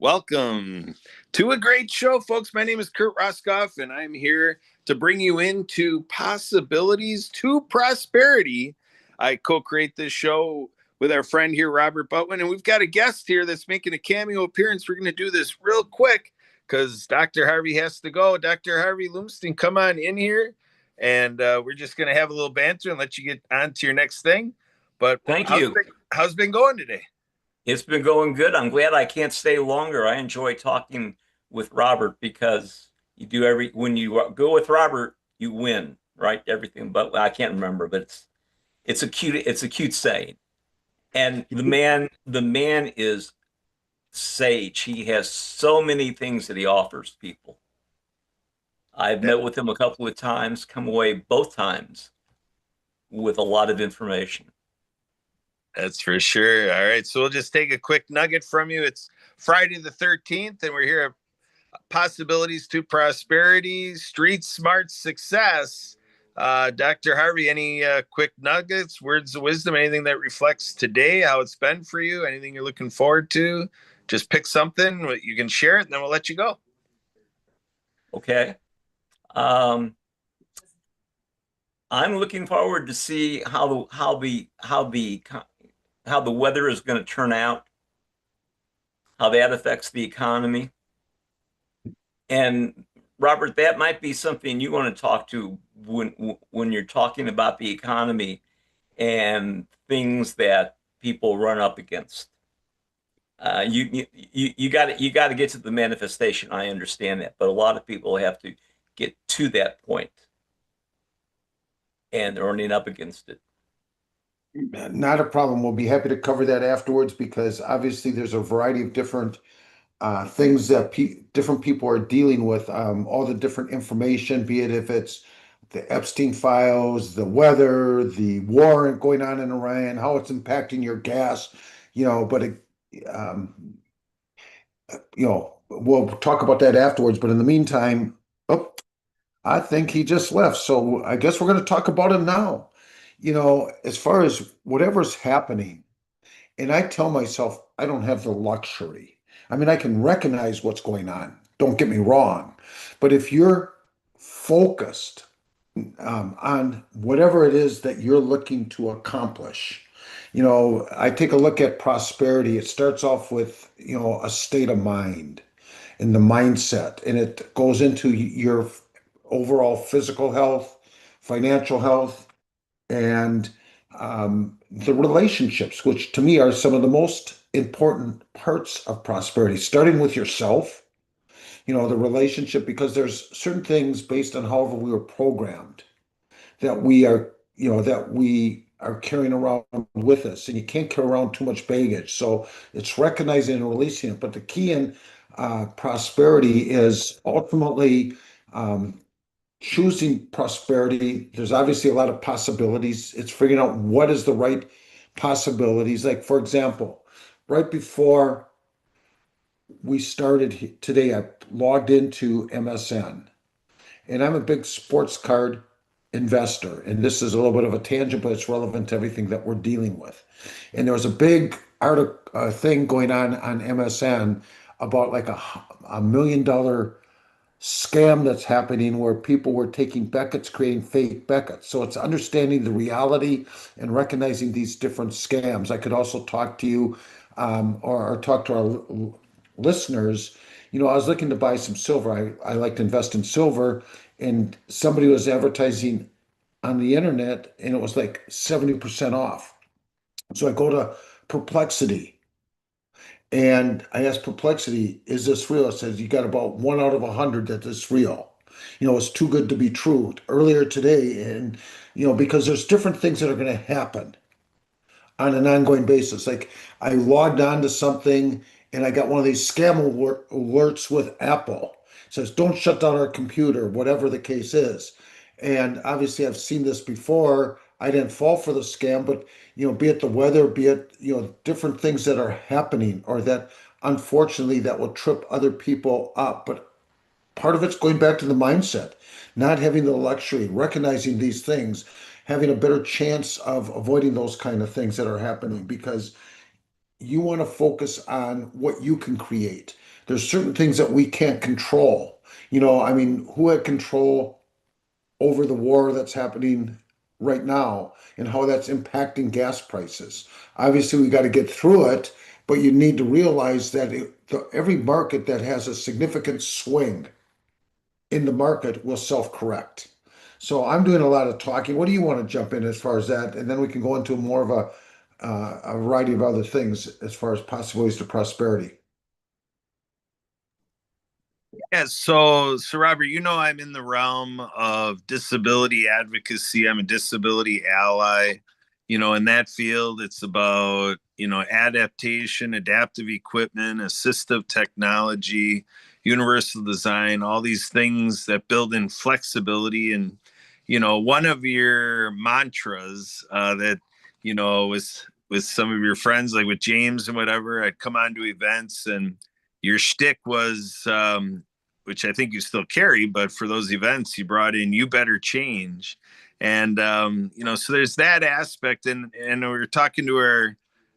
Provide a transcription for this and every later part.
Welcome to a great show, folks. My name is Kurt Roskopf, and I'm here to bring you into Possibilities to Prosperity. I co-create this show with our friend here, Robert Butwin, and we've got a guest here that's making a cameo appearance. We're going to do this real quick because Dr. Harvey has to go. Dr. Harvey Lumsden, come on in here, and we're just going to have a little banter and let you get on to your next thing. But Thank you. how's it been going today? It's been going good. I'm glad I can't stay longer. I enjoy talking with Robert because when you go with Robert, you win, right? Everything, but I can't remember, but it's a cute saying. And the man is sage. He has so many things that he offers people. I've met with him a couple of times, come away both times with a lot of information. That's for sure. All right. So we'll just take a quick nugget from you. It's Friday the 13th, and we're here at Possibilities to Prosperity, Street Smart Success. Dr. Harvey, any quick nuggets, words of wisdom, anything that reflects today, how it's been for you, anything you're looking forward to? Just pick something, you can share it, and then we'll let you go. Okay. Um, I'm looking forward to see how the weather is going to turn out, how that affects the economy. And Robert, that might be something you want to talk to when you're talking about the economy and things that people run up against. You got to get to the manifestation. I understand that, but a lot of people have to get to that point, and they're running up against it. Not a problem. We'll be happy to cover that afterwards because obviously there's a variety of different things that different people are dealing with, all the different information, be it if it's the Epstein files, the weather, the war going on in Iran, how it's impacting your gas, um, we'll talk about that afterwards. But in the meantime, oh, I think he just left. So I guess we're going to talk about him now. As far as whatever's happening, and I tell myself I don't have the luxury. I mean, I can recognize what's going on. Don't get me wrong. But if you're focused on whatever it is that you're looking to accomplish, I take a look at prosperity. It starts off with, a state of mind and the mindset, and it goes into your overall physical health, financial health, and the relationships, which to me are some of the most important parts of prosperity, starting with yourself, the relationship, because there's certain things based on however we were programmed that we are carrying around with us, and you can't carry around too much baggage. So it's recognizing and releasing it. But the key in prosperity is ultimately choosing prosperity. There's obviously a lot of possibilities. It's figuring out what is the right possibilities. Like, for example, right before we started today, I logged into MSN, and I'm a big sports card investor. And this is a little bit of a tangent, but it's relevant to everything that we're dealing with. And there was a big article thing going on MSN about like a $1 million scam that's happening where people were taking Beckett's, creating fake Beckett's. So it's understanding the reality and recognizing these different scams. I could also talk to you or talk to our listeners. I was looking to buy some silver. I like to invest in silver, and somebody was advertising on the internet, and it was like 70% off. So I go to Perplexity, and I asked Perplexity, is this real? It says you got about 1 out of 100 that is real. It's too good to be true. Earlier today, and because there's different things that are going to happen on an ongoing basis. Like I logged on to something and I got one of these scam alerts with Apple. It says, don't shut down our computer, whatever the case is. And obviously I've seen this before. I didn't fall for the scam, but be it the weather, be it, different things that are happening or that unfortunately that will trip other people up. But part of it's going back to the mindset, not having the luxury, recognizing these things, having a better chance of avoiding those kind of things that are happening. Because you want to focus on what you can create. There's certain things that we can't control. I mean, who had control over the war that's happening right now and how that's impacting gas prices? Obviously, we got to get through it, but you need to realize that every market that has a significant swing in the market will self-correct. So I'm doing a lot of talking. What do you want to jump in as far as that? And then we can go into more of a variety of other things as far as possibilities to prosperity. Yeah, so Robert, I'm in the realm of disability advocacy. I'm a disability ally. In that field, it's about, adaptation, adaptive equipment, assistive technology, universal design, all these things that build in flexibility. And, one of your mantras that, with some of your friends, like with James and whatever, I'd come on to events and your shtick was, which I think you still carry, but for those events you brought in, you better change. And, so there's that aspect. And we were talking to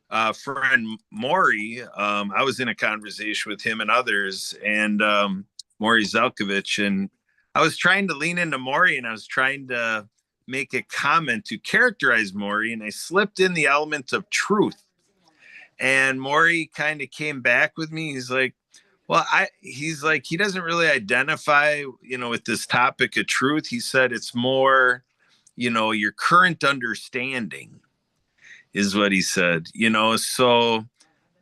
our friend Maury. I was in a conversation with him and others, and Maury Zelkovich. And I was trying to lean into Maury and I was trying to make a comment to characterize Maury. And I slipped in the element of truth. And Maury kind of came back with me. He's like, well, he's like, he doesn't really identify, with this topic of truth. He said it's more, your current understanding is what he said,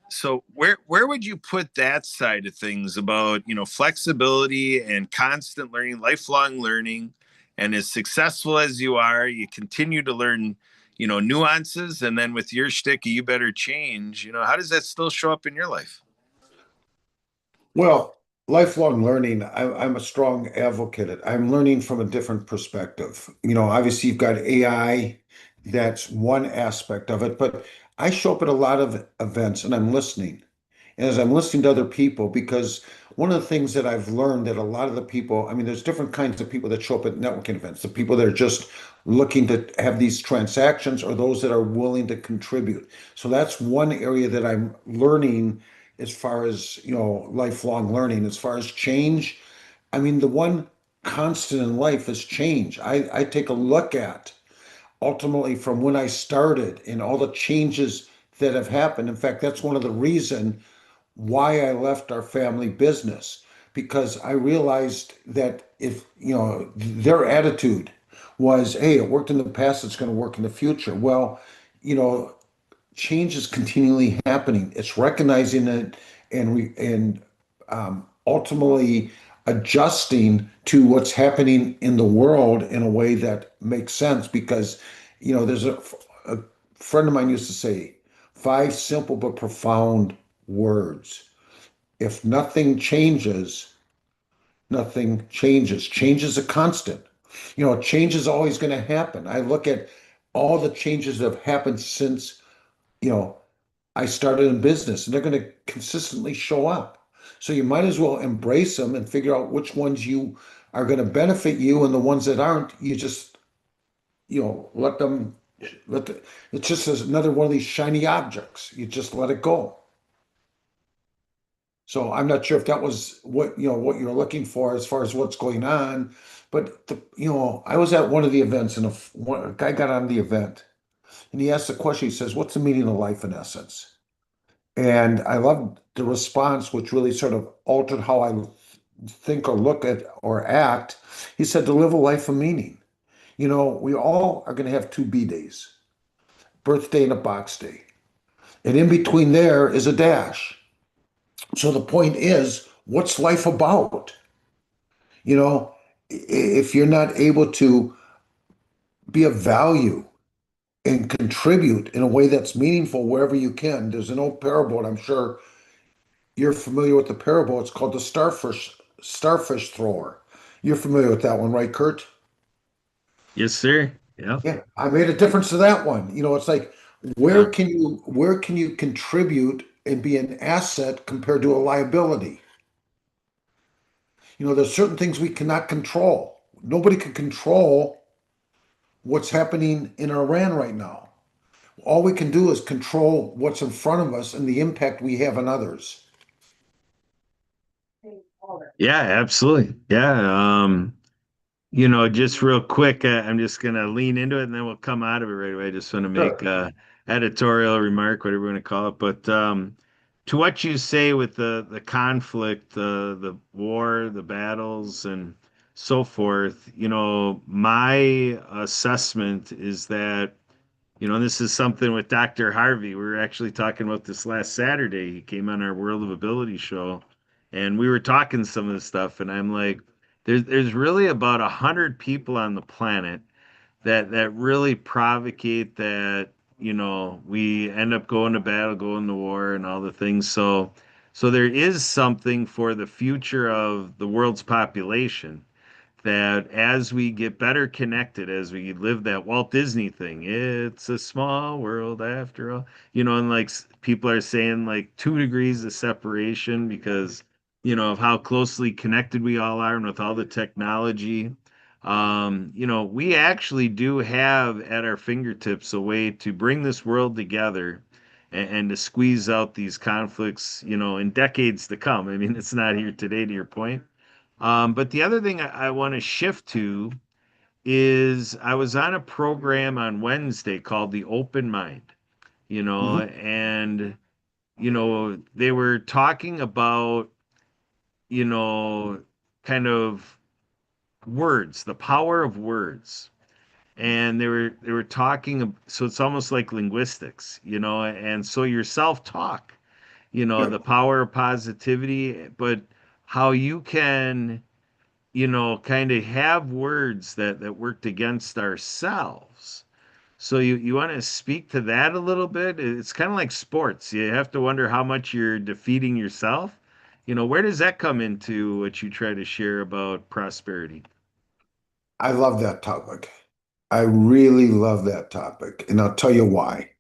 so where would you put that side of things about, flexibility and constant learning, lifelong learning, and as successful as you are, you continue to learn, nuances, and then with your shtick, you better change. How does that still show up in your life? Well, lifelong learning, I'm a strong advocate. I'm learning from a different perspective. Obviously, you've got AI, that's one aspect of it, but I show up at a lot of events and I'm listening. And as I'm listening to other people, because one of the things that I've learned that a lot of the people, I mean, there's different kinds of people that show up at networking events, the people that are just looking to have these transactions or those that are willing to contribute. So that's one area that I'm learning as far as, lifelong learning, as far as change. I mean, the one constant in life is change. I take a look at ultimately from when I started and all the changes that have happened. In fact, that's one of the reasons why I left our family business, because I realized that if, their attitude was, hey, it worked in the past, it's going to work in the future. Well, you know, change is continually happening. It's recognizing it and ultimately adjusting to what's happening in the world in a way that makes sense. Because, there's a friend of mine used to say, five simple but profound words. If nothing changes, nothing changes. Change is a constant. Change is always going to happen. I look at all the changes that have happened since, you know, I started in business, and they're going to consistently show up. So you might as well embrace them and figure out which ones you are going to benefit you, and the ones that aren't, you just, let them, it's just another one of these shiny objects. You just let it go. So I'm not sure if that was what you're looking for as far as what's going on, but I was at one of the events and a guy got on the event and he asked the question. He says, "What's the meaning of life in essence?" And I loved the response, which really sort of altered how I think or look at or act. He said, "To live a life of meaning. We all are going to have two B days, birthday and a box day. And in between there is a dash. So the point is, what's life about? You know, if you're not able to be of value and contribute in a way that's meaningful wherever you can, there's an old parable, and I'm sure you're familiar with the parable. It's called the starfish thrower. You're familiar with that one, right, Kurt? Yes, sir. Yeah. Yeah, I made a difference to that one. It's like where Yeah. can you contribute and be an asset compared to a liability? There's certain things we cannot control. Nobody can control what's happening in Iran right now. all we can do is control what's in front of us and the impact we have on others. Yeah, absolutely. Yeah. Just real quick, I'm just gonna lean into it and then we'll come out of it right away. I just want to make Sure. a editorial remark, whatever you want to call it. But to what you say with the conflict, the war, the battles, and so forth, my assessment is that, this is something with Dr. Harvey. We were actually talking about this last Saturday. He came on our World of Ability show, and we were talking some of this stuff, and I'm like, there's really about 100 people on the planet that really provocate that, we end up going to battle, going to war, and all the things. So there is something for the future of the world's population that as we get better connected, as we live that Walt Disney thing, it's a small world after all, and like people are saying like 2 degrees of separation because, of how closely connected we all are and with all the technology. We actually do have at our fingertips a way to bring this world together and to squeeze out these conflicts, in decades to come. I mean, it's not here today, to your point. But the other thing I want to shift to is I was on a program on Wednesday called The Open Mind, Mhm. and, they were talking about, you know, kind of words, the power of words. And they were talking, so it's almost like linguistics, and so your self-talk, the Yep. power of positivity, but how you can kind of have words that worked against ourselves. So you want to speak to that a little bit? It's kind of like sports. You have to wonder how much you're defeating yourself. Where does that come into what you try to share about prosperity? I love that topic. I really love that topic. And I'll tell you why.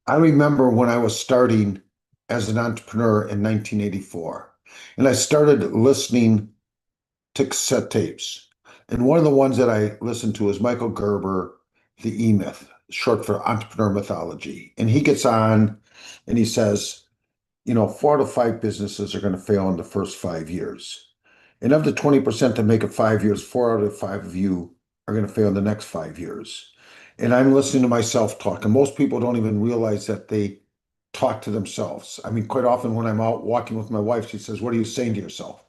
I remember when I was starting as an entrepreneur in 1984, and I started listening to cassette tapes. And one of the ones that I listened to is Michael Gerber, the E Myth, short for Entrepreneur Mythology. And he gets on and he says, 4 out of 5 businesses are going to fail in the first 5 years. And of the 20% that make it 5 years, 4 out of 5 of you are going to fail in the next 5 years. And I'm listening to myself talk, and most people don't even realize that they talk to themselves. I mean, quite often when I'm out walking with my wife, she says, "What are you saying to yourself?"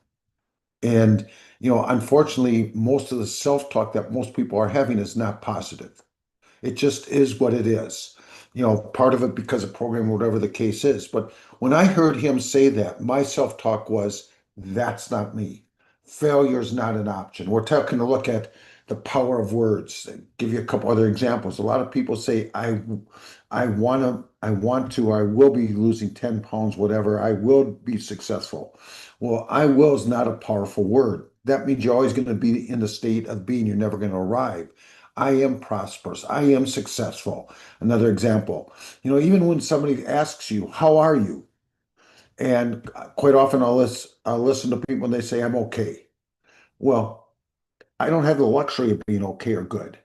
And, unfortunately, most of the self-talk that most people are having is not positive. It just is what it is. Part of it because of program, whatever the case is. But when I heard him say that, my self-talk was, that's not me. Failure is not an option. We're taking a look at the power of words. Give you a couple other examples. A lot of people say, I will be losing 10 pounds, whatever. I will be successful. Well, I will is not a powerful word. That means you're always going to be in the state of being, you're never going to arrive. I am prosperous. I am successful. Another example, even when somebody asks you, how are you? And quite often I'll listen to people and they say, I'm okay. Well, I don't have the luxury of being okay or good.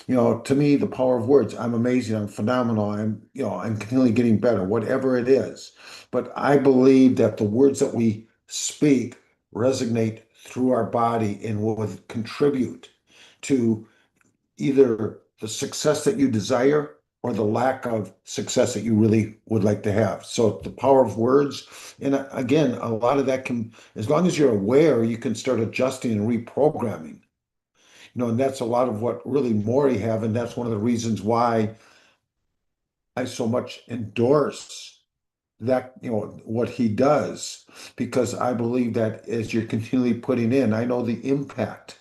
To me, the power of words, I'm amazing, I'm phenomenal, I'm continually getting better, whatever it is. But I believe that the words that we speak resonate through our body and will contribute to either the success that you desire or the lack of success that you really would like to have. So the power of words, and again, a lot of that can, as long as you're aware, you can start adjusting and reprogramming. And that's a lot of what really Maury have, and that's one of the reasons why I so much endorse that, what he does, because I believe that as you're continually putting in, I know the impact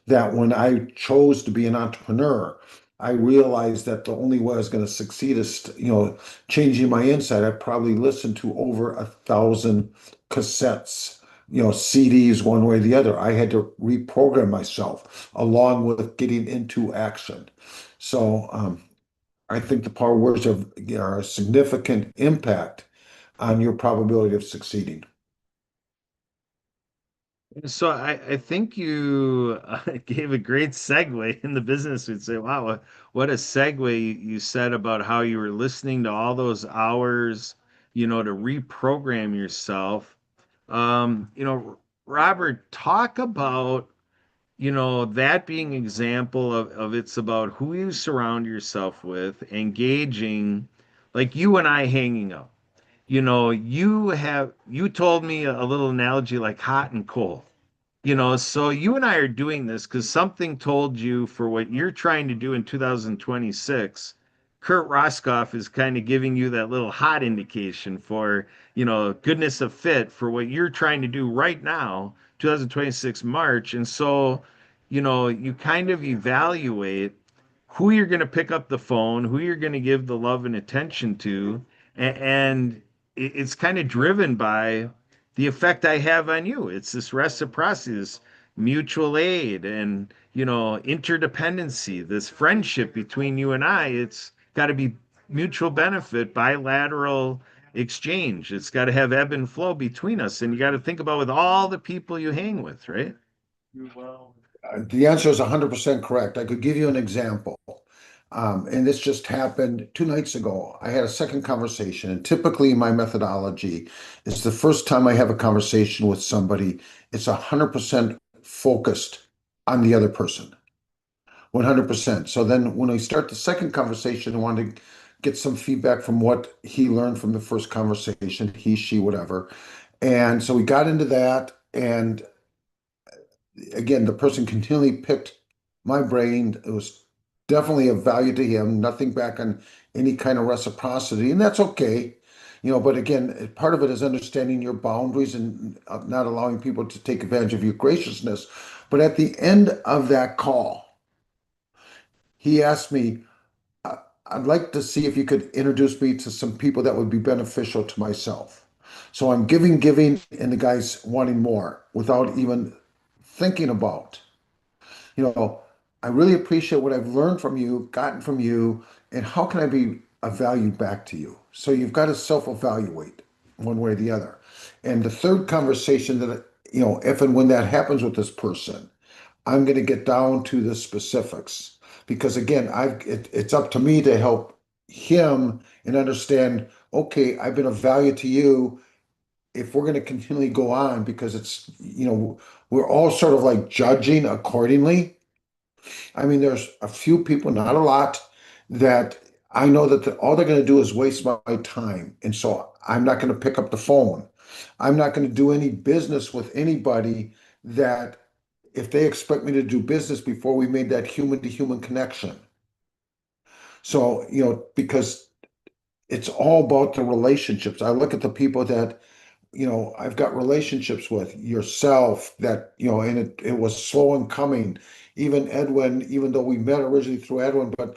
that when I chose to be an entrepreneur, I realized that the only way I was going to succeed is, changing my inside. I probably listened to over 1,000 cassettes, CDs, one way or the other. I had to reprogram myself along with getting into action. So I think the power words have, are a significant impact on your probability of succeeding. So I think you gave a great segue in the business. We'd say, wow, what a segue you said about how you were listening to all those hours, to reprogram yourself. Robert, talk about, that being example of it's about who you surround yourself with, engaging, like you and I hanging out. You told me a little analogy like hot and cold. So you and I are doing this because something told you for what you're trying to do in 2026. Kurt Roskopf is kind of giving you that little hot indication for, goodness of fit for what you're trying to do right now, 2026 March. And so, you kind of evaluate who you're going to pick up the phone, who you're going to give the love and attention to, and it's kind of driven by the effect I have on you. It's this reciprocity, this mutual aid, and interdependency, this friendship between you and I. It's got to be mutual benefit, bilateral exchange. It's got to have ebb and flow between us, and you got to think about with all the people you hang with, right? The answer is 100% correct. I could give you an example. And this just happened 2 nights ago. I had a second conversation, and typically my methodology is the first time I have a conversation with somebody, it's 100% focused on the other person. 100%. So then when I start the second conversation, I want to get some feedback from what he learned from the first conversation, he, she, whatever. And so we got into that. And again, the person continually picked my brain. It was definitely of value to him, nothing back on any kind of reciprocity. And that's okay. But again, part of it is understanding your boundaries and not allowing people to take advantage of your graciousness. But at the end of that call, he asked me, I'd like to see if you could introduce me to some people that would be beneficial to myself. So I'm giving, and the guy's wanting more without even thinking about, you know, I really appreciate what I've learned from you, gotten from you, and how can I be of value back to you? So you've got to self-evaluate one way or the other. And the third conversation that, if and when that happens with this person, I'm going to get down to the specifics because again, it's up to me to help him and understand, okay, I've been of value to you if we're going to continually go on because we're all sort of like judging accordingly. I mean, there's a few people, not a lot, that I know that all they're going to do is waste my time. And so I'm not going to pick up the phone. I'm not going to do any business with anybody that if they expect me to do business before we made that human to human connection. So, because it's all about the relationships. I look at the people that I've got relationships with yourself that, and it was slow in coming. Even Edwin, even though we met originally through Edwin, but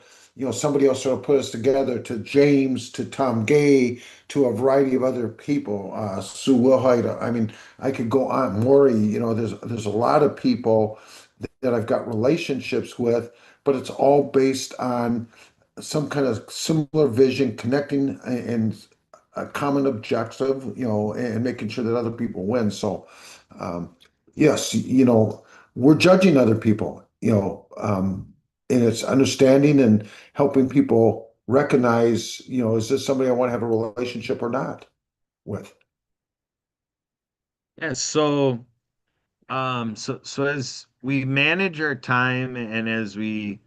somebody else sort of put us together to James, to Tom Gay, to a variety of other people, Sue Wilhite. I mean, I could go on, Maury, there's a lot of people that I've got relationships with, but it's all based on some kind of similar vision, connecting and a common objective, and making sure that other people win. So, yes, we're judging other people, and it's understanding and helping people recognize, is this somebody I want to have a relationship or not with? Yeah, so as we manage our time and as we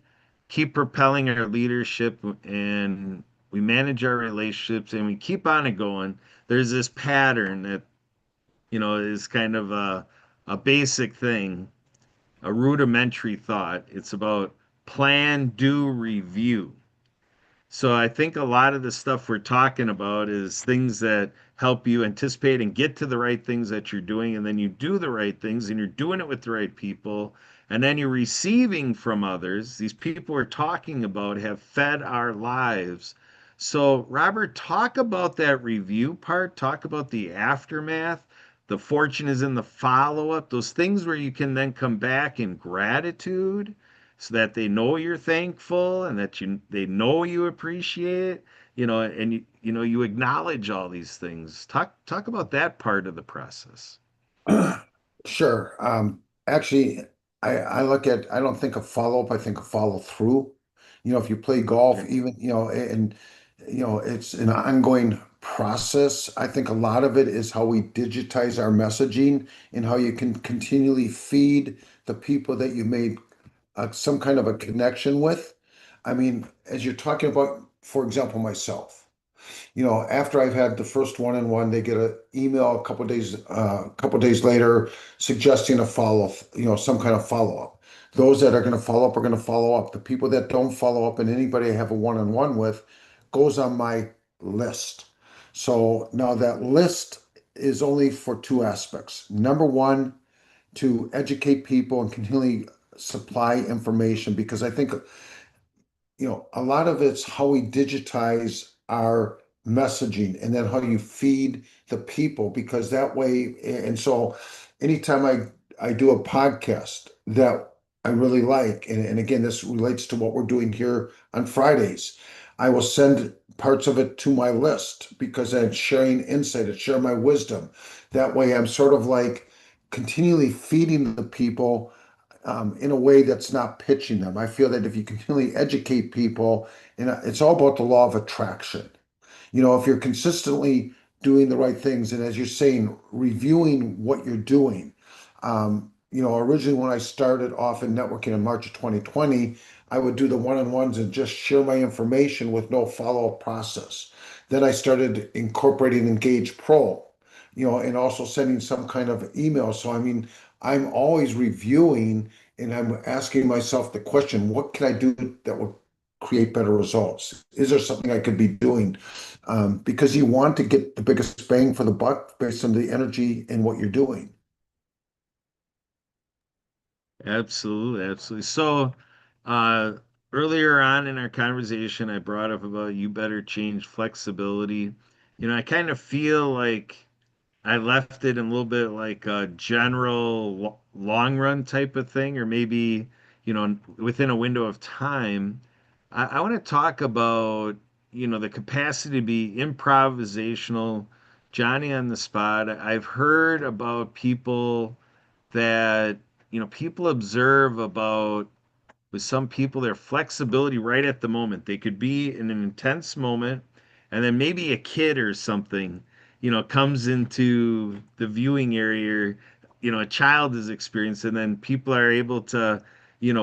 keep propelling our leadership and we manage our relationships and we keep on it going, there's this pattern that, is kind of a basic thing, a rudimentary thought. It's about plan, do, review. So I think a lot of the stuff we're talking about is things that help you anticipate and get to the right things that you're doing, and then you do the right things and you're doing it with the right people, and then you're receiving from others. These people we're talking about have fed our lives. So, Robert, talk about that review part, talk about the aftermath. The fortune is in the follow-up, those things where you can then come back in gratitude so that they know you're thankful and that they know you appreciate, and you acknowledge all these things. Talk about that part of the process. Sure. Actually, I look at, I don't think of follow up, I think of follow through. If you play golf, Okay. even, and, it's an ongoing process. I think a lot of it is how we digitize our messaging and how you can continually feed the people that you made some kind of a connection with. I mean, as you're talking about, for example, myself. After I've had the first one-on-one, they get an email a couple days later suggesting a follow, some kind of follow-up. Those that are going to follow up are going to follow up. The people that don't follow up and anybody I have a one-on-one with goes on my list. So now that list is only for two aspects. Number one, to educate people and continually supply information because I think a lot of it's how we digitize our messaging and then how you feed the people because that way, and so anytime I do a podcast that I really like, and again, this relates to what we're doing here on Fridays, I will send parts of it to my list because I'm sharing insight, it's sharing my wisdom. That way, I'm sort of like continually feeding the people in a way that's not pitching them. I feel that if you continually educate people, and it's all about the law of attraction. If you're consistently doing the right things, and as you're saying, reviewing what you're doing. Originally when I started off in networking in March of 2020, I would do the one-on-ones and just share my information with no follow-up process. Then I started incorporating Engage Pro, and also sending some kind of email. So I mean, I'm always reviewing and I'm asking myself the question, what can I do that will create better results? Is there something I could be doing? Because you want to get the biggest bang for the buck based on the energy and what you're doing. Absolutely, absolutely. So, uh, earlier on in our conversation, I brought up about you better change flexibility. I kind of feel like I left it in a little bit like a general long run type of thing, or maybe, within a window of time. I want to talk about, the capacity to be improvisational, Johnny on the spot. I've heard about people that, people observe about with some people, their flexibility right at the moment. They could be in an intense moment, and then maybe a kid or something, comes into the viewing area, a child is experienced, and then people are able to,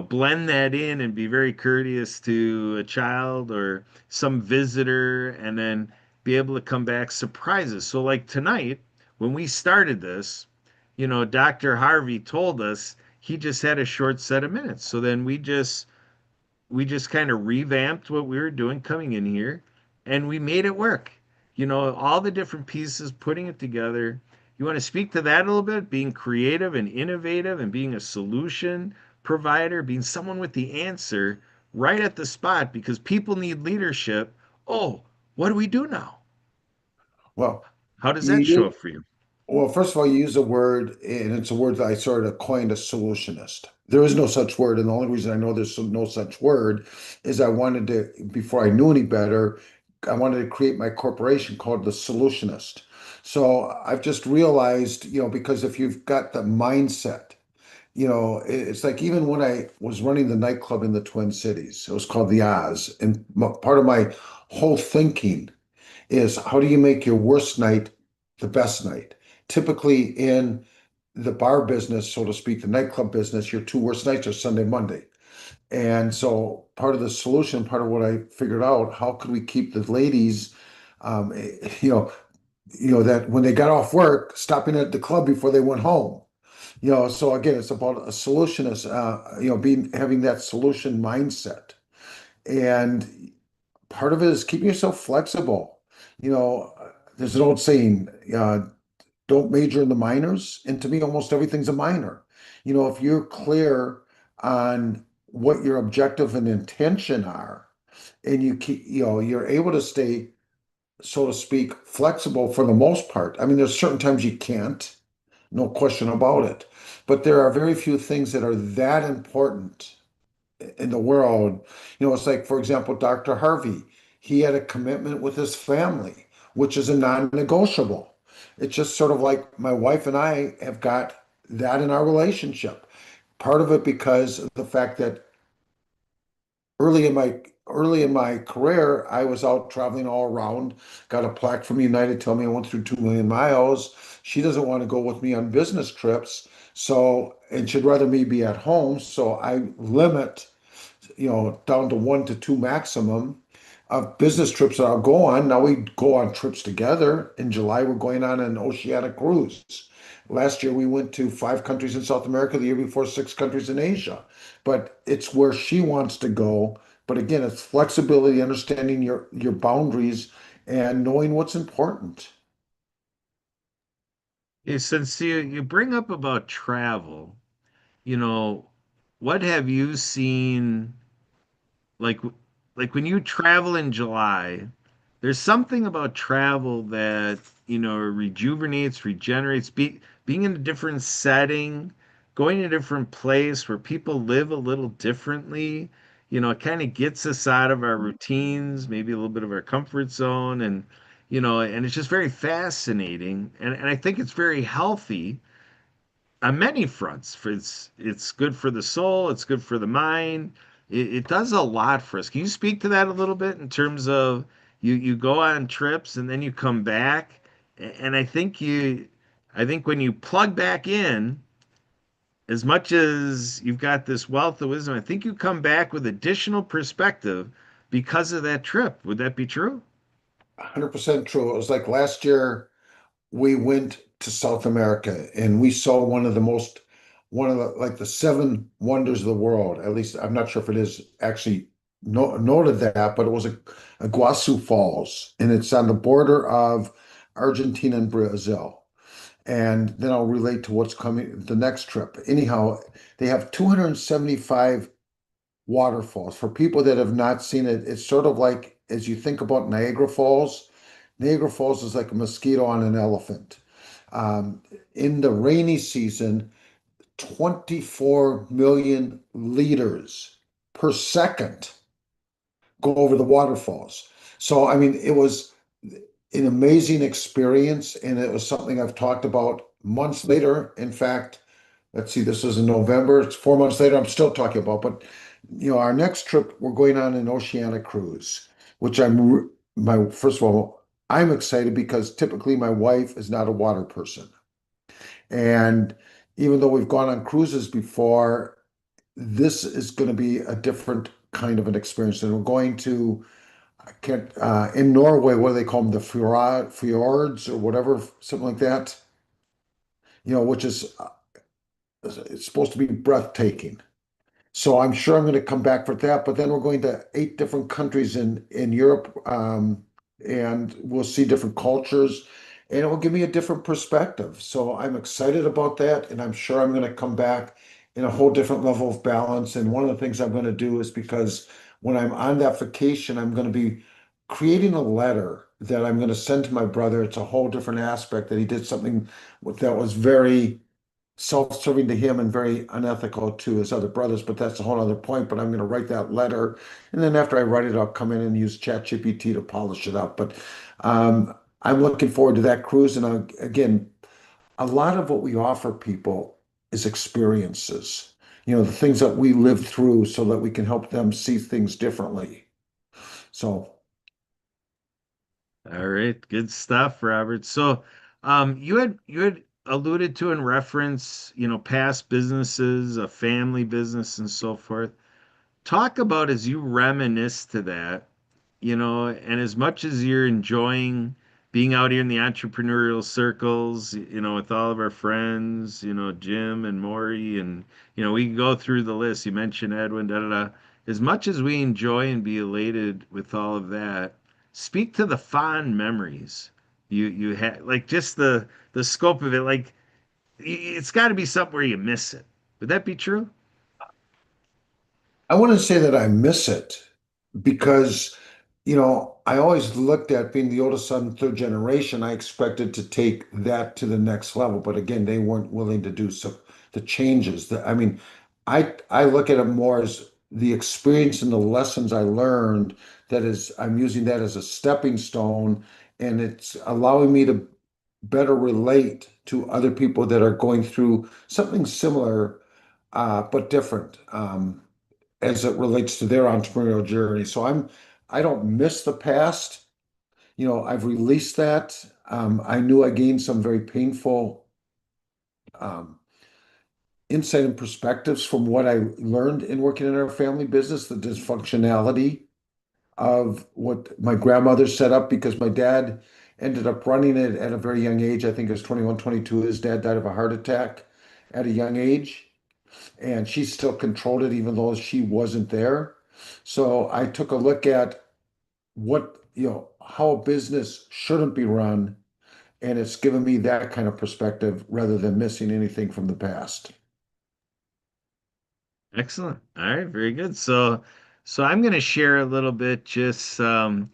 blend that in and be very courteous to a child or some visitor, and then be able to come back surprises. So, like tonight, when we started this, Dr. Harvey told us he just had a short set of minutes. So then we just kind of revamped what we were doing coming in here and we made it work. All the different pieces, putting it together. You want to speak to that a little bit, being creative and innovative and being a solution provider, being someone with the answer right at the spot because people need leadership. Oh, what do we do now? Well, How does that show you up for you? Well, first of all, you use a word, and it's a word that I sort of coined a solutionist. There is no such word, and the only reason I know there's no such word is I wanted to, before I knew any better, I wanted to create my corporation called the Solutionist. So I've just realized, because if you've got the mindset, it's like even when I was running the nightclub in the Twin Cities, it was called the Oz, and part of my whole thinking is how do you make your worst night the best night? Typically in the bar business, so to speak, the nightclub business, your two worst nights are Sunday, Monday. And so part of the solution, part of what I figured out, how could we keep the ladies, um, eh, you know, that when they got off work, stopping at the club before they went home. So again, it's about a solutionist, being having that solution mindset. And part of it is keeping yourself flexible. There's an old saying, don't major in the minors. And to me, almost everything's a minor. If you're clear on what your objective and intention are, and you're able to stay, so to speak, flexible for the most part. I mean, there's certain times you can't, no question about it. But there are very few things that are that important in the world. It's like, for example, Dr. Harvey, he had a commitment with his family, which is a non-negotiable. It's just sort of like my wife and I have got that in our relationship. Part of it because of the fact that early in my career, I was out traveling all around, got a plaque from United telling me I went through 2 million miles. She doesn't want to go with me on business trips, so and she'd rather me be at home. So I limit, down to 1 to 2 maximum of business trips that I'll go on. Now we go on trips together. In July, we're going on an oceanic cruise. Last year, we went to 5 countries in South America. The year before, 6 countries in Asia. But it's where she wants to go. But again, it's flexibility, understanding your boundaries, and knowing what's important. Since you bring up about travel, you know, what have you seen like like when you travel in July, there's something about travel that, rejuvenates, regenerates, being in a different setting, going to a different place where people live a little differently. It kind of gets us out of our routines, maybe a little bit of our comfort zone, and it's just very fascinating. And I think it's very healthy on many fronts. It's good for the soul, it's good for the mind. It does a lot for us. Can you speak to that a little bit in terms of you go on trips and then you come back, and I think when you plug back in, as much as you've got this wealth of wisdom, I think you come back with additional perspective because of that trip. Would that be true? 100% true. It was like last year we went to South America and we saw one of the like the 7 wonders of the world. At least I'm not sure if it is actually noted that, but it was a Iguazu Falls, and it's on the border of Argentina and Brazil. And then I'll relate to what's coming the next trip. Anyhow, they have 275 waterfalls. For people that have not seen it, it's sort of like as you think about Niagara Falls. Niagara Falls is like a mosquito on an elephant. In the rainy season, 24 million liters per second go over the waterfalls. So, I mean, it was an amazing experience, and it was something I've talked about months later. In fact, let's see, this was in November. It's 4 months later. I'm still talking about, but our next trip, we're going on an oceanic cruise, which my first of all, I'm excited because typically my wife is not a water person. And even though we've gone on cruises before, this is going to be a different kind of an experience. And we're going to, I can't, in Norway, what do they call them? The fjords or whatever, something like that, which is, it's supposed to be breathtaking. So I'm sure I'm going to come back for that. But then we're going to 8 different countries in Europe, and we'll see different cultures, and it will give me a different perspective. So I'm excited about that, and I'm sure I'm going to come back in a whole different level of balance. And one of the things I'm going to do is because when I'm on that vacation, I'm going to be creating a letter that I'm going to send to my brother. It's a whole different aspect that he did something that was very self-serving to him and very unethical to his other brothers, but that's a whole other point. But I'm going to write that letter, and then after I write it, I'll come in and use ChatGPT to polish it up. But I'm looking forward to that cruise. And again, a lot of what we offer people is experiences, the things that we live through so that we can help them see things differently. So All right, good stuff, Robert. So, you had alluded to in reference, past businesses, a family business, and so forth. Talk about as you reminisce to that, and as much as you're enjoying being out here in the entrepreneurial circles, with all of our friends, Jim and Maury, and, we can go through the list. You mentioned Edwin, da da da. As much as we enjoy and be elated with all of that, speak to the fond memories you had, like just the scope of it. Like it's got to be something where you miss it. Would that be true? I wouldn't say that I miss it because, I always looked at being the oldest son, third generation. I expected to take that to the next level, but again, they weren't willing to do so. The changes that I mean, I look at it more as the experience and the lessons I learned. That is, I'm using that as a stepping stone, and it's allowing me to better relate to other people that are going through something similar, but different, as it relates to their entrepreneurial journey. So I don't miss the past. I've released that. I knew I gained some very painful um, insight and perspectives from what I learned in working in our family business, the dysfunctionality of what my grandmother set up because my dad ended up running it at a very young age. I think it was 21, 22. His dad died of a heart attack at a young age, and she still controlled it even though she wasn't there. So I took a look at how a business shouldn't be run, and it's given me that kind of perspective rather than missing anything from the past. Excellent. All right, very good. So I'm going to share a little bit, just to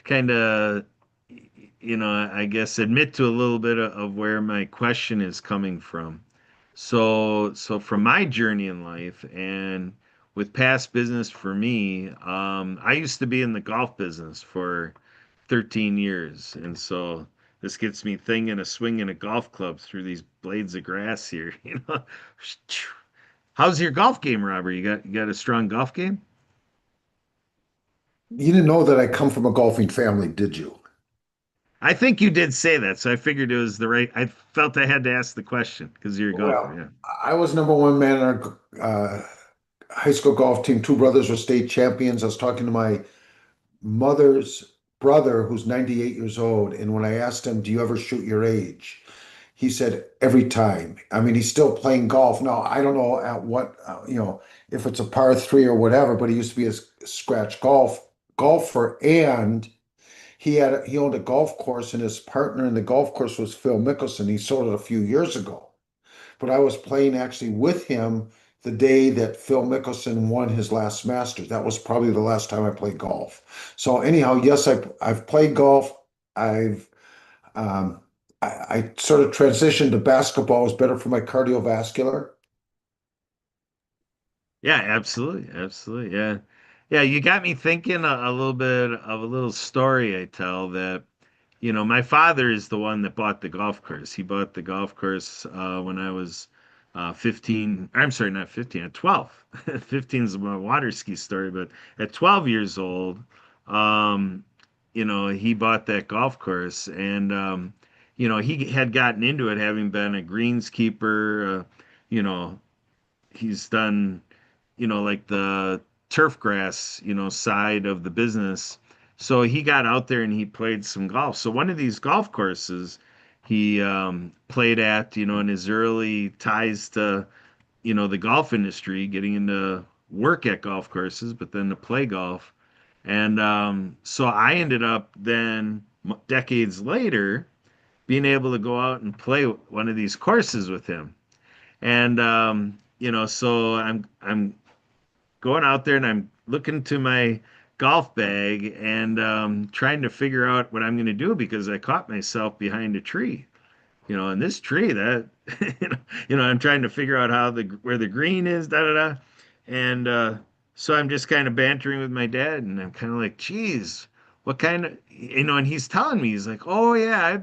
kind of, I guess admit to a little bit of where my question is coming from. So from my journey in life and with past business for me, I used to be in the golf business for 13 years, and so this gets me thinking of swinging a golf club through these blades of grass here, How's your golf game, Robert? You got a strong golf game? You didn't know that I come from a golfing family, did you? I think you did say that, so I figured it was the right. I felt I had to ask the question because you're a golfer. Well, Yeah. I was number one man in our high school golf team. Two brothers were state champions. I was talking to my mother's brother, who's 98 years old, and when I asked him, "Do you ever shoot your age?" He said, "Every time." I mean, he's still playing golf. Now, I don't know at what, if it's a par three or whatever, but he used to be a scratch golfer, and he owned a golf course, and his partner in the golf course was Phil Mickelson. He sold it a few years ago. But I was playing actually with him the day that Phil Mickelson won his last Masters. That was probably the last time I played golf. So anyhow, yes, I've played golf. I've um, I sort of transitioned to basketball. It's better for my cardiovascular. Yeah, absolutely, absolutely. Yeah, yeah. You got me thinking a little bit of a little story I tell that. My father is the one that bought the golf course. He bought the golf course when I was 15. I'm sorry, not 15, at 12. 15 is my water ski story, but at 12 years old, um, he bought that golf course, and he had gotten into it having been a greenskeeper. You know, he's done, like the turf grass, side of the business. So he got out there and he played some golf. So one of these golf courses he played at, in his early ties to, the golf industry, getting into work at golf courses, but then to play golf. And so I ended up then decades later being able to go out and play one of these courses with him. And so I'm going out there and I'm looking to my golf bag and trying to figure out what I'm going to do because I caught myself behind a tree. And this tree that I'm trying to figure out how the where the green is, da da da. And so I'm just kind of bantering with my dad, and I'm kind of like, geez, what kind of, and he's telling me, he's like, oh yeah,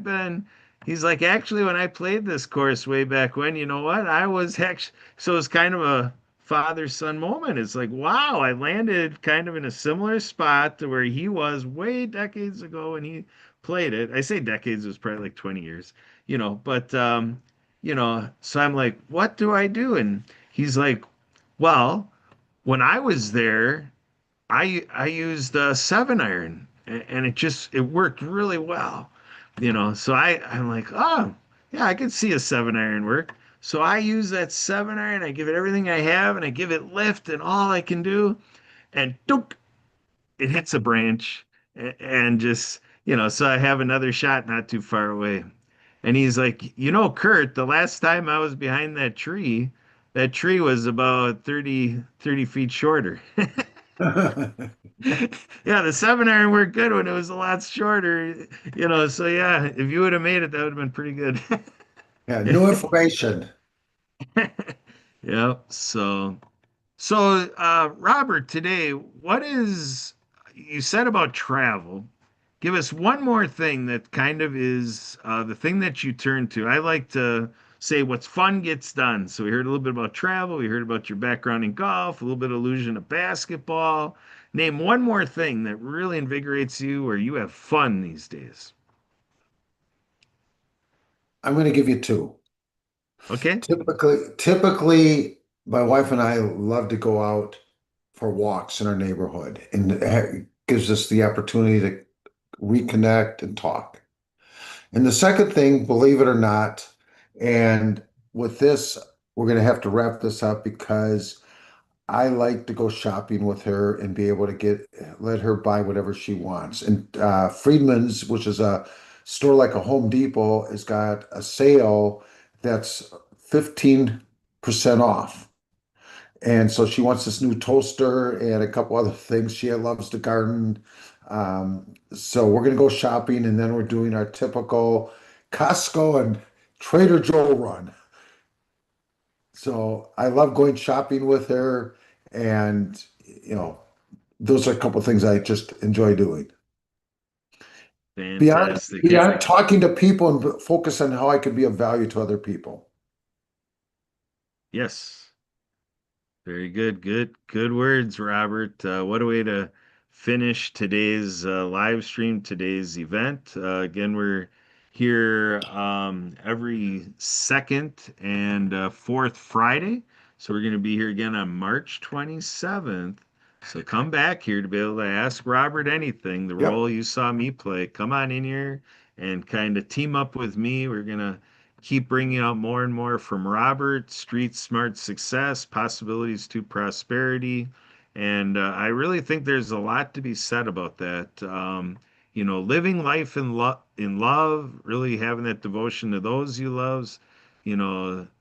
he's like, actually, when I played this course way back when, you know what, I was actually, so it's kind of a father-son moment. It's like, wow, I landed kind of in a similar spot to where he was way decades ago when he played it. I say decades, it was probably like 20 years, but so I'm like, what do I do? And he's like, well, when I was there, I used a 7 iron, and it worked really well, So I'm like, oh yeah, I could see a 7 iron work. So I use that 7 iron, I give it everything I have, and I give it lift and all I can do, and dunk, it hits a branch, and just, so I have another shot not too far away. And he's like, Kurt, the last time I was behind that tree was about 30 feet shorter. Yeah, the 7 iron worked good when it was a lot shorter, so yeah, if you would have made it, that would have been pretty good. Yeah, new information. Yeah. So Robert, today, what is, you said about travel, give us one more thing that kind of is the thing that you turn to. I like to say what's fun gets done. So we heard a little bit about travel, we heard about your background in golf, a little bit of illusion of basketball. Name one more thing that really invigorates you or you have fun these days. I'm going to give you two. Okay? Typically, my wife and I love to go out for walks in our neighborhood, and it gives us the opportunity to reconnect and talk. And the second thing, believe it or not, and with this, we're going to have to wrap this up because I like to go shopping with her and be able to let her buy whatever she wants. And Friedman's, which is a store like a Home Depot, has got a sale that's 15% off. And so she wants this new toaster and a couple other things. She loves to garden. So we're going to go shopping and then we're doing our typical Costco and Trader Joe run. So I love going shopping with her, and those are a couple of things I just enjoy doing. Beyond Fantastic. beyond talking to people and focus on how I can be of value to other people. Yes. Very good. Good words, Robert. What a way to finish today's live stream, today's event. Again, we're here every second and fourth Friday. So we're going to be here again on March 27th. So come back here to be able to ask Robert anything, the Yep. role you saw me play. Come on in here and kind of team up with me. We're going to keep bringing out more and more from Robert, Street Smart Success, Possibilities to Prosperity. And I really think there's a lot to be said about that. Living life in love, really having that devotion to those you love,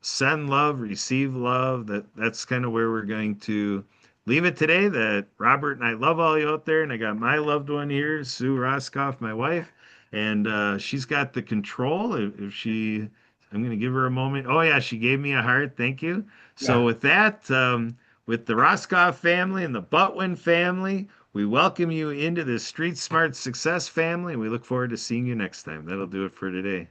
send love, receive love. That's kind of where we're going to leave it today. That Robert and I love all you out there, and I got my loved one here, Sue Roskopf, my wife, and she's got the control. If she I'm going to give her a moment. Oh, yeah, she gave me a heart. Thank you. So, Yeah. with that, with the Roskopf family and the Butwin family, we welcome you into the Street Smart Success family. We look forward to seeing you next time. That'll do it for today.